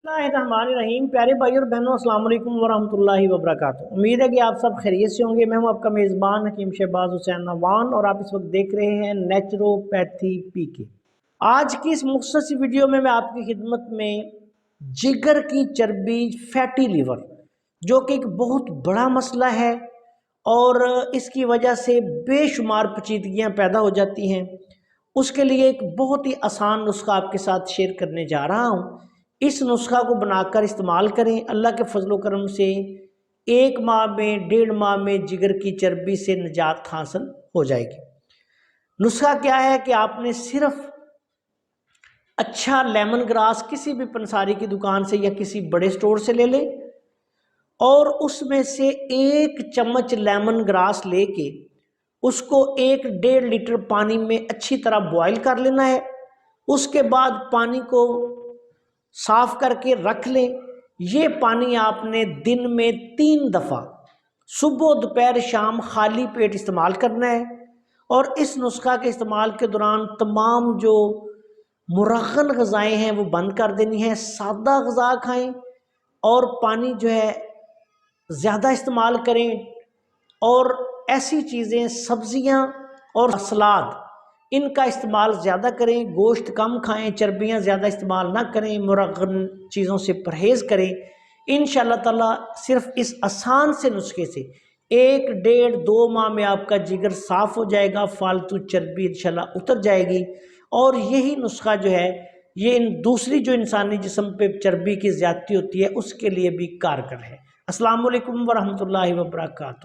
रहीम। प्यारे भाई और बहनों, अस्सलाम वालेकुम वरहमतुल्लाहि वबरकातुहू। उम्मीद है कि आप सब खैरियत से होंगे। मैं हूं आपका मेज़बान हकीम शहबाज हुसैन नवान और आप इस वक्त देख रहे हैं नेचुरोपैथी पीके। आज की इस मुख्तसर सी वीडियो में मैं आपकी खिदमत में जिगर की चर्बी, फैटी लीवर, जो कि एक बहुत बड़ा मसला है और इसकी वजह से बेशुमार पेचीदगियाँ पैदा हो जाती हैं, उसके लिए एक बहुत ही आसान नुस्खा आपके साथ शेयर करने जा रहा हूँ। इस नुस्खा को बनाकर इस्तेमाल करें। अल्लाह के फजल करम से 1 माह में, 1.5 माह में जिगर की चर्बी से निजात हासिल हो जाएगी। नुस्खा क्या है कि आपने सिर्फ अच्छा लेमन ग्रास किसी भी पंसारी की दुकान से या किसी बड़े स्टोर से ले लें और उसमें से 1 चम्मच लेमन ग्रास लेके उसको 1-1.5 लीटर पानी में अच्छी तरह बॉयल कर लेना है। उसके बाद पानी को साफ करके रख लें। ये पानी आपने दिन में 3 दफ़ा सुबह, दोपहर, शाम खाली पेट इस्तेमाल करना है। और इस नुस्खा के इस्तेमाल के दौरान तमाम जो मुरगन ग़िज़ाएँ हैं वो बंद कर देनी है। सादा ग़िज़ा खाएँ और पानी जो है ज़्यादा इस्तेमाल करें। और ऐसी चीज़ें, सब्ज़ियाँ और सलाद, इनका इस्तेमाल ज़्यादा करें। गोश्त कम खाएं, चर्बियाँ ज़्यादा इस्तेमाल ना करें, मुरगन चीज़ों से परहेज़ करें। इंशाअल्लाह ताला सिर्फ इस आसान से नुस्खे से 1-1.5-2 माह में आपका जिगर साफ़ हो जाएगा, फालतू चर्बी इंशाअल्लाह उतर जाएगी। और यही नुस्खा जो है ये दूसरी जो इंसानी जिस्म पे चर्बी की ज़्यादती होती है उसके लिए भी कारगर है। अस्सलाम वालेकुम वरहमतुल्लाहि वबरकातुहू।